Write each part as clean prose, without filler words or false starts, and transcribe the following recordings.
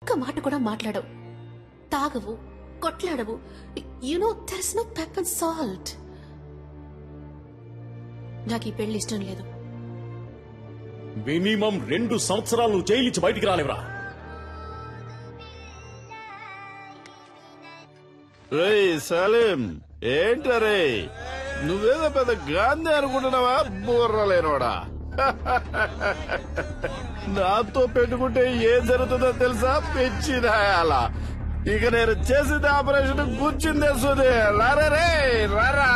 ఒక్క మాట కూడా మాట్లాడవు, తాగవు, కొట్లాడవు. there is no pep and salt. నాకు ఈ పెళ్లి ఇష్టం లేదు. మినిమం 2 సంవత్సరాలు జైలు నుంచి బయటికి రాలేవరా? సలీం ఏంటరే, నువ్వేదో పెద్ద గాంధీ అనుకుంటున్నావా? బుర్రలేనోడా, నాతో పెట్టుకుంటే ఏం జరుగుతుందో తెలుసా? పెంచిదాయాలా. ఇక నేను చేసిన ఆపరేషన్ కూర్చుందే సుదే. రారే రారా.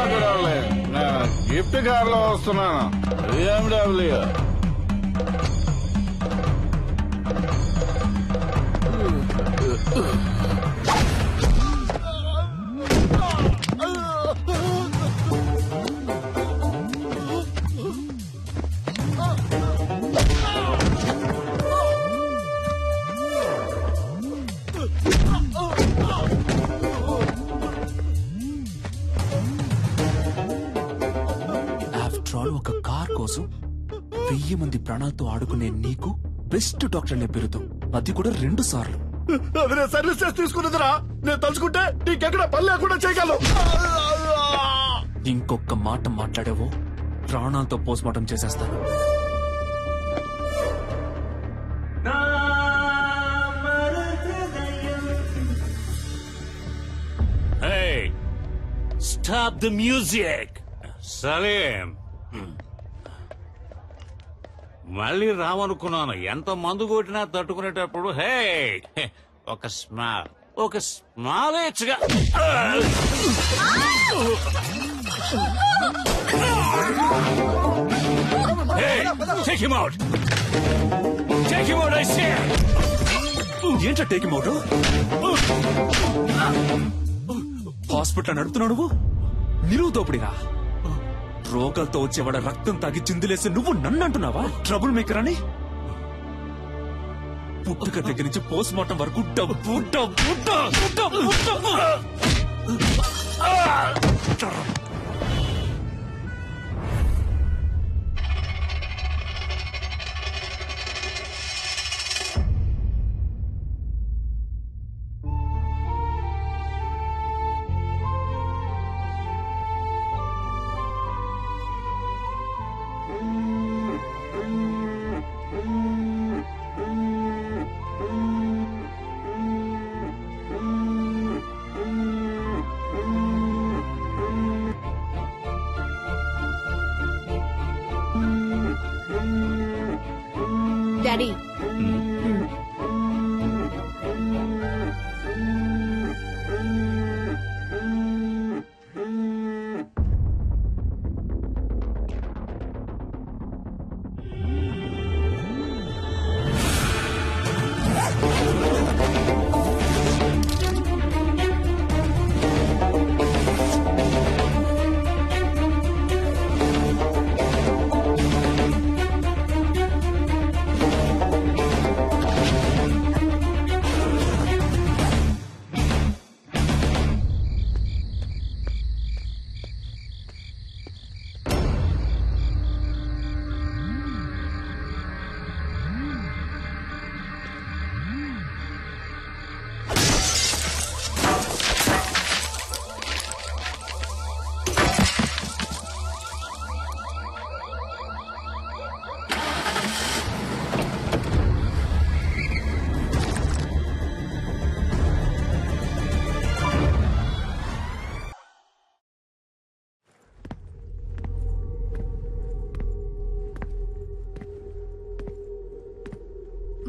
అడుగులే, నేను గిఫ్ట్ కార్ లో వస్తున్నాను. BMW. ఒక కార్ కోసం 1000 మంది ప్రాణాలతో ఆడుకునే నీకు బెస్ట్ డాక్టర్ అనే పేరుతో, అది కూడా 2 సార్లు. అది నేను సర్వీస్ చేసి తీసుకున్నదిరా. నేను తలుచుకుంటే నీకెక్కడ పని లేకుండా చేయగలను. ఇంకొక మాట మాట్లాడేవో ప్రాణాలతో పోస్ట్మార్టం చేసేస్తాను. Stop the music. సలీం, మళ్ళీ రావనుకున్నాను. ఎంత మందు కొట్టినా తట్టుకునేటప్పుడు హే ఒక స్మాల్ ఇచ్చగా. ఏంటో టేక్ హిమ్ అవుట్. హాస్పిటల్ నడుపుతున్నావు నువ్వు. నిలువు దోపిడిరా. రోగాలతో వచ్చేవాడ రక్తం తాగి చిందులేసి నువ్వు నన్ను అంటున్నావా ట్రబుల్ మేకర్ అని? పుట్టుక దగ్గర నుంచి పోస్ట్ మార్టం వరకు డబ్బు డబ్బు డబ్బు డబ్బు. డాడీ,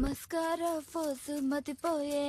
మస్కారా ఫోసు మతిపోయే.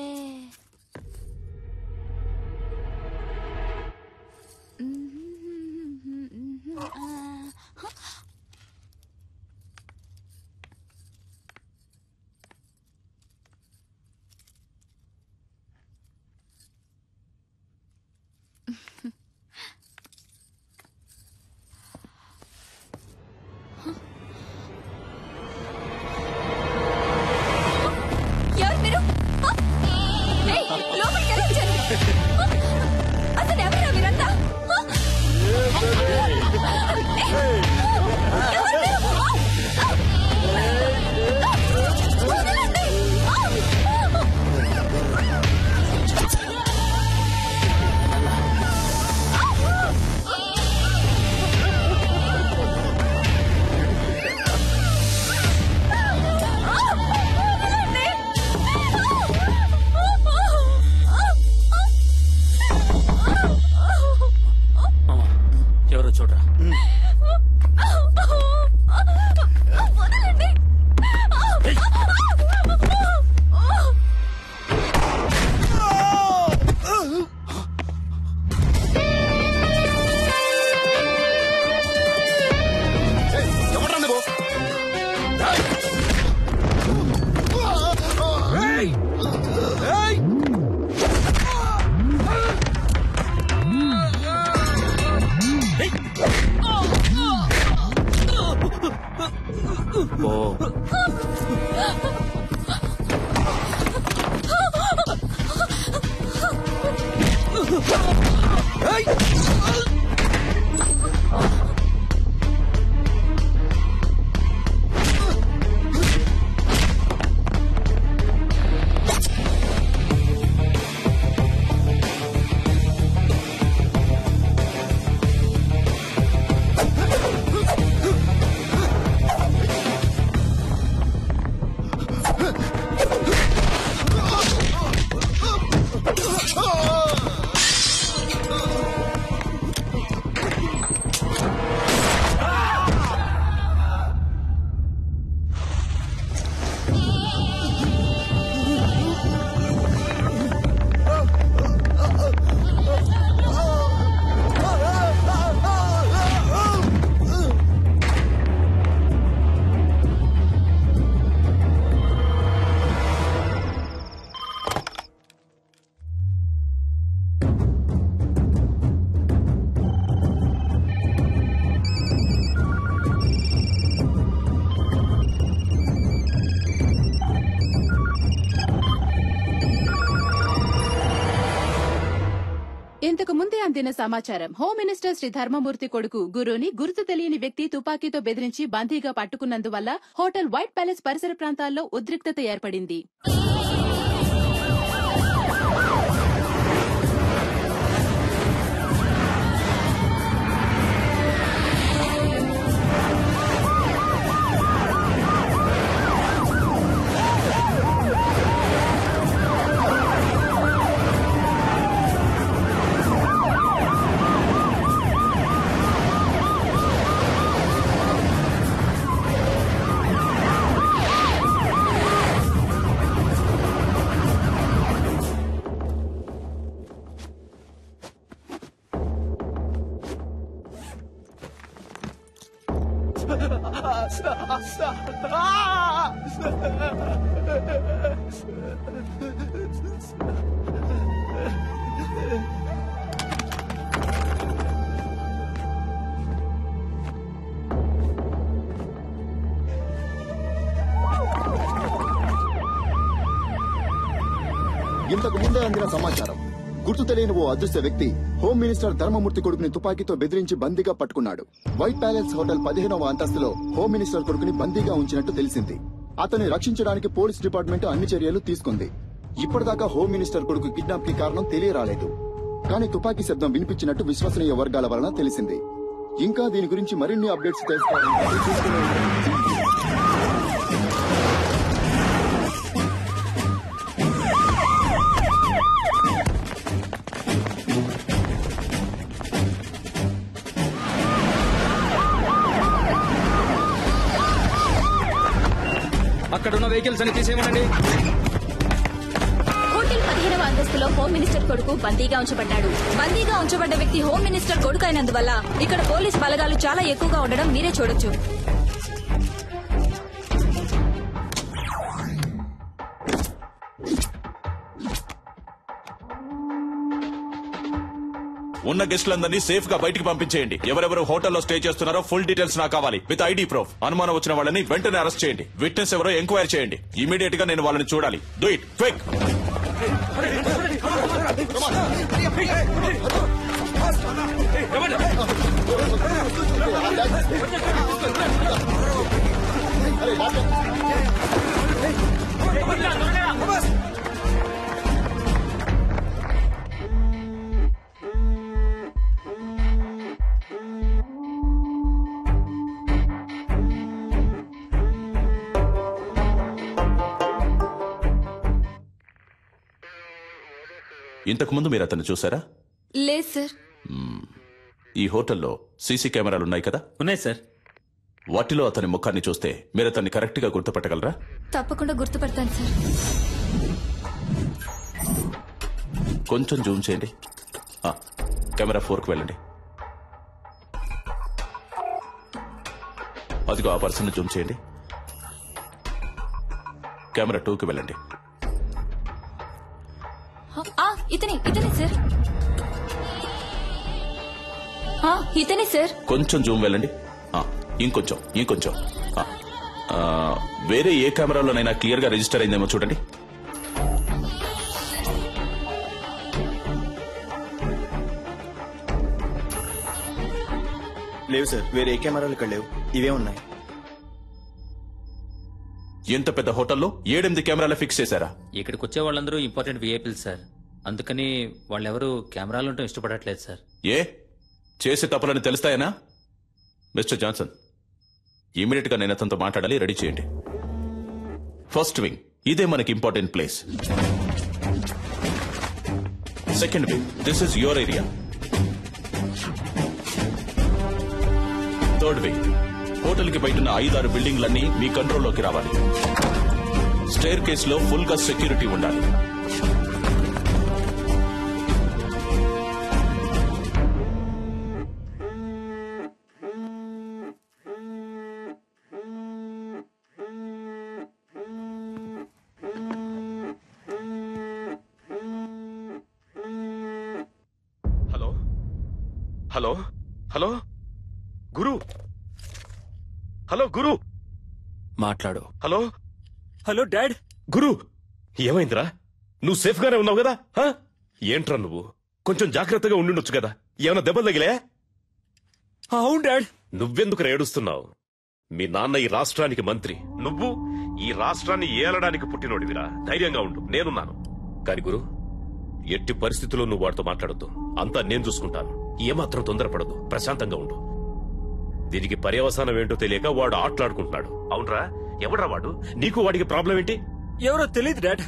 పో. ఇంతకు ముందే అందిన సమాచారం. హోమ్ మినిస్టర్ శ్రీ ధర్మమూర్తి కొడుకు గురుని గుర్తు తెలియని వ్యక్తి తుపాకీతో బెదిరించి బందీగా పట్టుకున్నందువల్ల హోటల్ వైట్ ప్యాలెస్ పరిసర ప్రాంతాల్లో ఉద్రిక్తత ఏర్పడింది. ఇంతకు ముందే అందిన సమాచారం. గుర్తు తెలియని ఓ అదృశ్య వ్యక్తి హోమ్ మినిస్టర్ ధర్మమూర్తి కొడుకుని తుపాకీతో బెదిరించి బందీగా పట్టుకున్నాడు. వైట్ ప్యాలెస్ హోటల్ 15వ అంతస్తులో హోమ్ మినిస్టర్ కొడుకుని బందీగా ఉంచినట్టు తెలిసింది. అతన్ని రక్షించడానికి పోలీస్ డిపార్ట్మెంట్ అన్ని చర్యలు తీసుకుంది. ఇప్పటిదాకా హోమ్ మినిస్టర్ కొడుకు కిడ్నాప్ కి కారణం తెలియరాలేదు. కానీ తుపాకీ శబ్దం వినిపించినట్టు విశ్వసనీయ వర్గాల వలన తెలిసింది. ఇంకా దీని గురించి మరిన్ని అప్డేట్స్ తెలుసుకోవాలంటే చూస్తూనే ఉండండి. అక్కడున్న వెహికల్స్ అని తీసేయమనండి. హోటల్ 15వ అంతస్తులో హోమ్ మినిస్టర్ కొడుకు బందీగా ఉంచబడ్డాడు. బందీగా ఉంచబడ్డ వ్యక్తి హోమ్ మినిస్టర్ కొడుకు అయినందువల్ల ఇక్కడ పోలీస్ బలగాలు చాలా ఎక్కువగా ఉండడం మీరే చూడొచ్చు. ఉన్న గెస్టులందరినీ సేఫ్ గా బయటికి పంపించేయండి. ఎవరెవరు హోటల్లో స్టే చేస్తున్నారో ఫుల్ డీటెయిల్స్ నాకు కావాలి, విత్ ఐడి ప్రూఫ్. అనుమానం వచ్చిన వాళ్ళని వెంటనే అరెస్ట్ చేయండి. విట్నెస్ ఎవరో ఎంక్వైరీ చేయండి. ఇమీడియట్ గా నేను వాళ్ళని చూడాలి. Do it quick. ఇంతకు ముందు మీరు అతన్ని చూసారా? లేదు సార్. ఈ హోటల్లో సీసీ కెమెరాలు ఉన్నాయి కదా? ఉన్నాయి సార్. వాటిలో అతని ముఖాన్ని చూస్తే మీరు అతన్ని కరెక్ట్ గా గుర్తుపట్టగలరా? తప్పకుండా గుర్తుపడతాను సార్. కొంచెం జూమ్ చేయండి. కెమెరా 4కి వెళ్ళండి. అదిగో ఆ పర్సన్ జూమ్ చేయండి. కెమెరా 2కి వెళ్ళండి. ఇతనే సార్. ఇతనే సార్. కొంచెం జూమ్ వెళ్ళండి. ఇంకొంచెం. వేరే ఏ కెమెరాలోనైనా క్లియర్ గా రిజిస్టర్ అయిందేమో చూడండి. లేవు సార్, వేరే ఏ కెమెరాలు ఇక్కడ లేవు, ఇవే ఉన్నాయి. ఎంత పెద్ద హోటల్లో 7-8 కెమెరాలు ఫిక్స్ చేశారా? ఇక్కడికి వచ్చే వాళ్ళందరూ ఇంపార్టెంట్ విఐపీలు సార్, అందుకని వాళ్ళెవరూ కెమెరాలు ఉండటం ఇష్టపడట్లేదు సార్. ఏ చేసే తప్పులని తెలుస్తాయనా? మిస్టర్ జాన్సన్, ఇమీడియట్ గా నేను అతనితో మాట్లాడాలి, రెడీ చేయండి. ఫస్ట్ వింగ్, ఇదే మనకి important place. Second wing, this is your area. Third wing, hotel కి బయట 5-6 బిల్డింగ్లన్నీ మీ కంట్రోల్లోకి రావాలి. స్టేర్ కేస్ లో ఫుల్ గా సెక్యూరిటీ ఉండాలి. హలో హలో హలో గురు, హలో గురు, మాట్లాడు. Hello hello dad. గురు, ఏమైందిరా? నువ్వు సేఫ్ గానే ఉన్నావు కదా? ఏంట్రా నువ్వు? కొంచెం జాగ్రత్తగా ఉండుండొచ్చు కదా. ఏమైనా దెబ్బలు తగిలే? అవును డాడ్. నువ్వెందుకు ఏడుస్తున్నావు? మీ నాన్న ఈ రాష్ట్రానికి మంత్రి, నువ్వు ఈ రాష్ట్రాన్ని ఏలడానికి పుట్టినోడివిరా. ధైర్యంగా ఉండు, నేనున్నాను. కాని గురు, ఎట్టి పరిస్థితుల్లో నువ్వు వాడితో మాట్లాడొద్దు. అంతా నేను చూసుకుంటాను. ఏమాత్రం తొందరపడదు, ప్రశాంతంగా ఉండు. దీనికి పర్యవసానం ఏంటో తెలియక వాడు ఆటలాడుకుంటున్నాడు. అవునరా? ఎవడ్రా వాడు? నీకు వాడికి ప్రాబ్లం ఏంటి? ఎవరో తెలియదు డాడ్.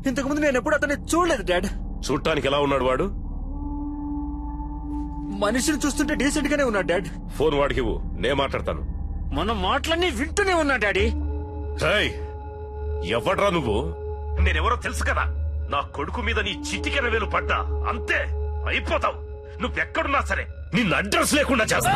ఇంతకుముందు నేను ఎప్పుడు అతన్ని చూడలేదు డాడ్. చూడటానికి ఎలా ఉన్నాడు వాడు? మనిషిని చూస్తుంటే డీసెంట్ గానే ఉన్నాడు డాడ్. ఫోన్ వాడికి ఇవ్వు, నే మాట్లాడతాను. మన మాటలన్నీ వింటూనే ఉన్నా డాడీ. ఎవడ్రా నువ్వు? నేనెవరో తెలుసు కదా. నా కొడుకు మీద నీ చిటికెన వేలు పడ్డా అంతే, అయిపోతావు. నువ్వెక్కడున్నా సరే నిన్ను అడ్రస్ లేకుండా చేస్తా.